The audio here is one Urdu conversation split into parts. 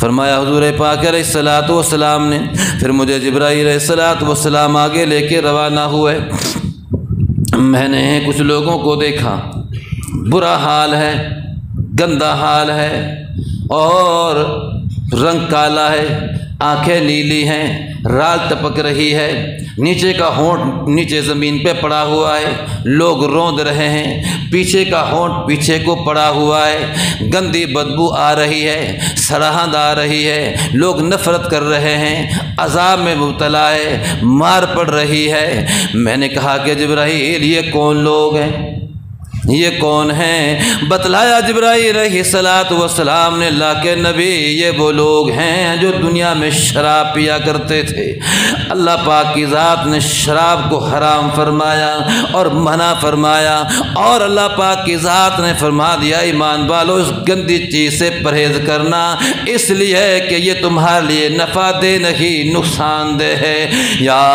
فرمایا حضور پاک علیہ الصلوۃ والسلام نے پھر مجھے جبرائیل علیہ الصلوۃ والسلام آگے لے کے روانہ ہوئے۔ میں نے کچھ لوگوں کو دیکھا، برا حال ہے، گندا حال ہے، اور رنگ کالا ہے، آنکھیں نیلی ہیں، رال ٹپک رہی ہے، نیچے کا ہونٹ نیچے زمین پہ پڑا ہوا ہے، لوگ روند رہے ہیں، پیچھے کا ہونٹ پیچھے کو پڑا ہوا ہے، گندی بدبو آ رہی ہے، سڑاہٹ آ رہی ہے، لوگ نفرت کر رہے ہیں، عذاب میں مبتلا ہے، مار پڑ رہی ہے۔ میں نے کہا کہ جبرائیل یہ کون لوگ ہیں، یہ کون ہیں؟ بتلایا جبرائیل علیہ الصلوۃ والسلام نے، اللہ کے نبی یہ وہ لوگ ہیں جو دنیا میں شراب پیا کرتے تھے۔ اللہ پاک کی ذات نے شراب کو حرام فرمایا اور منع فرمایا، اور اللہ پاک کی ذات نے فرما دیا ایمان والو اس گندی چیز سے پرہیز کرنا، اس لیے کہ یہ تمہارے لیے نفع دہ نہیں نقصان دہ ہے۔ یا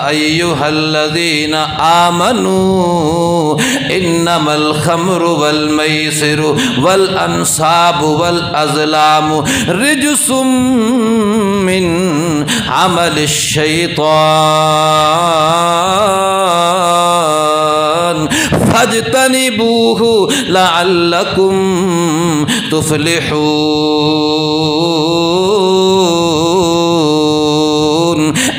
ایھا الذین آمنوا انما الخمر والمیسر والانصاب والازلام رجس من عمل الشیطان فاجتنبوه لعلکم تفلحون۔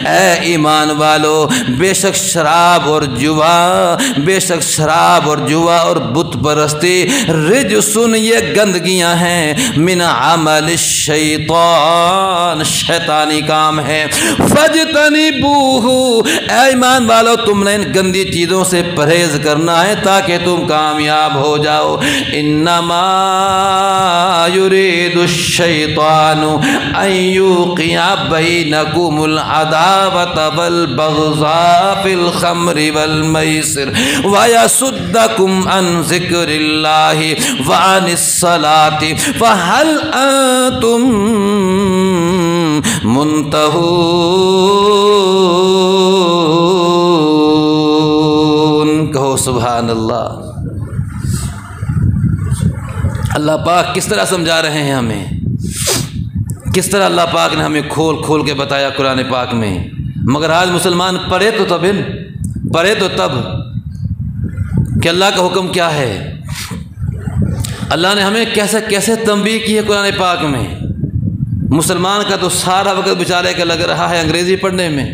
اے ایمان والو، بے شک شراب اور جوا اور بت پرستی رجسن یہ گندگیاں ہیں، من عمل الشیطان شیطانی کام ہے، فاجتنبوہ اے ایمان والو تم نے ان گندی چیزوں سے پرہیز کرنا ہے تاکہ تم کامیاب ہو جاؤ۔ انما یرید الشیطان ان یوقع بینکم العداوۃ والبغضاء فی الخمر والمیسر ویصدکم عن ذکر اللہ وعن الصلاۃ فہل انتم منتہون۔ کہو سبحان اللہ۔ اللہ پاک کس طرح سمجھا رہے ہیں ہمیں، کس طرح اللہ پاک نے ہمیں کھول کھول کے بتایا قرآن پاک میں۔ مگر آج مسلمان پڑھے تو تب کہ اللہ کا حکم کیا ہے، اللہ نے ہمیں کیسے کیسے تنبیہ کی ہے قرآن پاک میں۔ مسلمان کا تو سارا وقت بیچارے کا لگ رہا ہے انگریزی پڑھنے میں،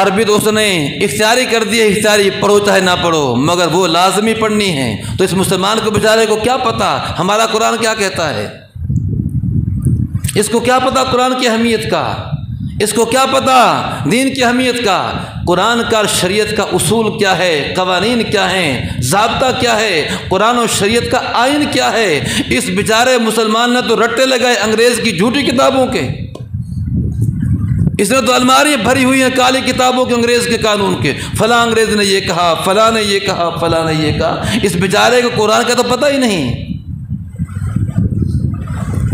عربی تو اس نے اختیاری کر دی ہے، اختیاری پڑھو چاہے نہ پڑھو، مگر وہ لازمی پڑھنی ہے۔ تو اس مسلمان کو بیچارے کو کیا پتہ ہمارا قرآن کیا کہتا ہے، اس کو کیا پتہ قرآن کی اہمیت کا، اس کو کیا پتہ دین کی اہمیت کا، قرآن کا شریعت کا اصول کیا ہے، قوانین کیا ہیں، ضابطہ کیا ہے، قرآن و شریعت کا آئین کیا ہے۔ اس بیچارے مسلمان نے تو رٹے لگائے انگریز کی جھوٹی کتابوں کے، اس نے تو الماری بھری ہوئی ہیں کالی کتابوں کے انگریز کے قانون کے، فلاں انگریز نے یہ کہا، فلاں نے یہ کہا، فلاں نے یہ کہا۔ اس بیچارے کو قرآن کا تو پتہ ہی نہیں۔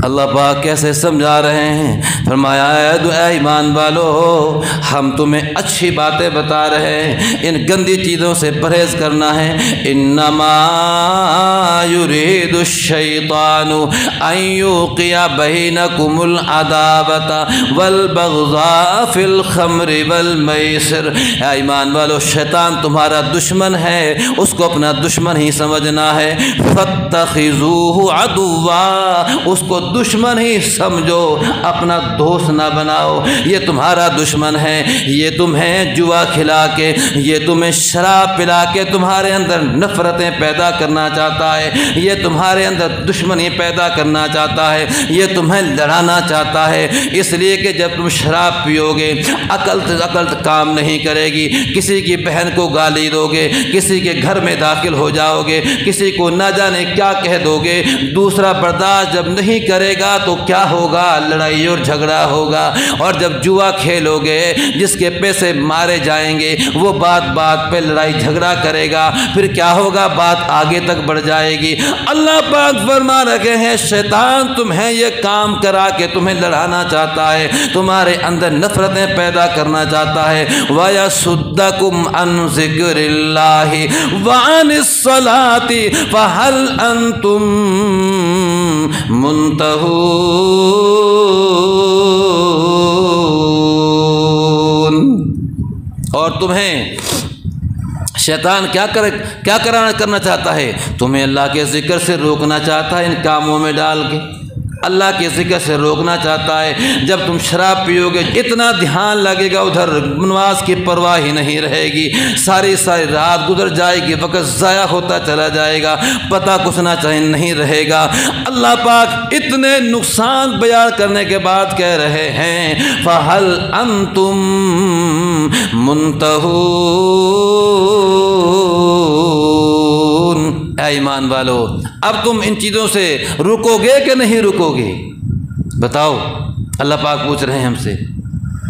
اللہ پاک کیسے سمجھا رہے ہیں، فرمایا اے ایمان والو ہم تمہیں اچھی باتیں بتا رہے ہیں، ان گندی چیزوں سے پرہیز کرنا ہے۔ انما یرید الشیطان ان یوقع بینکم العداوۃ والبغضاء فی الخمر والمیسر۔ اے ایمان والو شیطان تمہارا دشمن ہے، اس کو اپنا دشمن ہی سمجھنا ہے۔ فاتخذوہ عدوا، اس کو دشمن ہی سمجھو، اپنا دوست نہ بناؤ۔ یہ تمہارا دشمن ہے، یہ تمہیں جوا کھلا کے، یہ تمہیں شراب پلا کے تمہارے اندر نفرتیں پیدا کرنا چاہتا ہے، یہ تمہارے اندر دشمنی پیدا کرنا چاہتا ہے، یہ تمہیں لڑانا چاہتا ہے۔ اس لیے کہ جب تم شراب پیو گے عقل کام نہیں کرے گی، کسی کی بہن کو گالی دو گے، کسی کے گھر میں داخل ہو جاؤ گے، کسی کو نہ جانے کیا کہہ دو گے، دوسرا برداشت جب نہیں کرے گا تو کیا ہوگا، لڑائی اور جھگڑا جھگڑا ہوگا، اور جب جوا کھیلو گے جس کے پیسے مارے جائیں گے وہ بات بات پہ لڑائی جھگڑا کرے گا، پھر کیا ہوگا؟ بات آگے تک بڑھ جائے گی۔ اللہ پاک فرما رہے ہیں شیطان تمہیں یہ کام کرا کے تمہیں لڑانا چاہتا ہے، تمہارے اندر نفرتیں پیدا کرنا چاہتا ہے۔ وَيَصُدَّكُمْ عَنْ ذِكْرِ اللَّهِ وَعَنِ الصَّلَاةِ فَهَلْ أَنْتُمْ مُنْتَهُونَ۔ اور تمہیں شیطان کیا کرنا چاہتا ہے؟ تمہیں اللہ کے ذکر سے روکنا چاہتا ہے، ان کاموں میں ڈال کے اللہ کے ذکر سے روکنا چاہتا ہے۔ جب تم شراب پیو گے اتنا دھیان لگے گا ادھر، نماز کی پرواہ ہی نہیں رہے گی، ساری رات گزر جائے گی، وقت ضائع ہوتا چلا جائے گا، پتہ کچھ نہ نہیں رہے گا۔ اللہ پاک اتنے نقصان بیان کرنے کے بعد کہہ رہے ہیں فَهَلْ أَنْتُمْ مُنْتَهُونَ۔ اے ایمان والو، اب تم ان چیزوں سے رکو گے کہ نہیں رکو گے؟ بتاؤ۔ اللہ پاک پوچھ رہے ہیں ہم سے،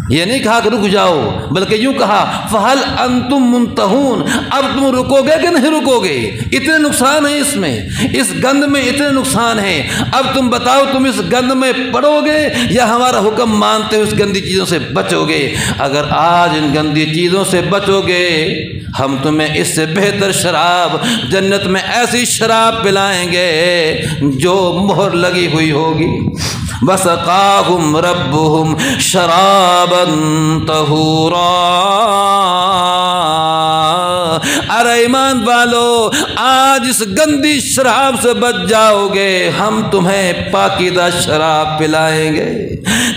یہ نہیں کہا کہ رک جاؤ، بلکہ یوں کہا فَهَلْ أَنْتُمْ مُنْتَهُونَ۔ اب تم رکو گے کہ نہیں رکو گے؟ اتنے نقصان ہیں اس میں، اس گند میں اتنے نقصان ہیں، اب تم بتاؤ تم اس گند میں پڑو گے یا ہمارا حکم مانتے ہو اس گندی چیزوں سے بچو گے؟ اگر آج ان گندی چیزوں سے بچو گے ہم تمہیں اس سے بہتر شراب جنت میں ایسی شراب پلائیں گے جو مہر لگی ہوئی ہوگی۔ وَسَقَاهُمْ رَبُّهُمْ شَرَابًا طَهُورًا۔ ارے ایمان والو، آج اس گندی شراب سے بچ جاؤ گے، ہم تمہیں پاکیزہ شراب پلائیں گے۔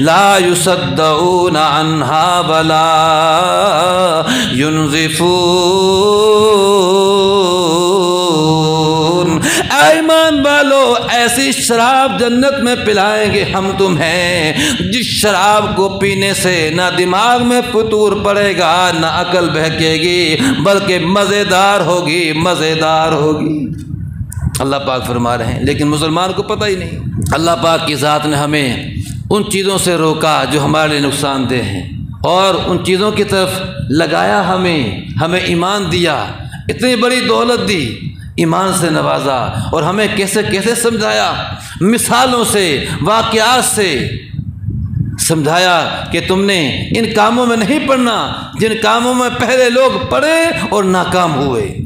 لا يصدعون عنها ولا ينزفون۔ ایمان والو، ایسی شراب جنت میں پلائیں گے ہم تمہیں جس شراب کو پینے سے نہ دماغ میں فطور پڑے گا، نہ عقل بہکے گی، بلکہ مزیدار ہوگی، مزیدار ہوگی۔ اللہ پاک فرما رہے ہیں، لیکن مسلمان کو پتہ ہی نہیں۔ اللہ پاک کی ذات نے ہمیں ان چیزوں سے روکا جو ہمارے لیے نقصان دہ ہیں، اور ان چیزوں کی طرف لگایا، ہمیں ایمان دیا، اتنی بڑی دولت دی، ایمان سے نوازا، اور ہمیں کیسے کیسے سمجھایا، مثالوں سے، واقعات سے سمجھایا کہ تم نے ان کاموں میں نہیں پڑنا جن کاموں میں پہلے لوگ پڑے اور ناکام ہوئے۔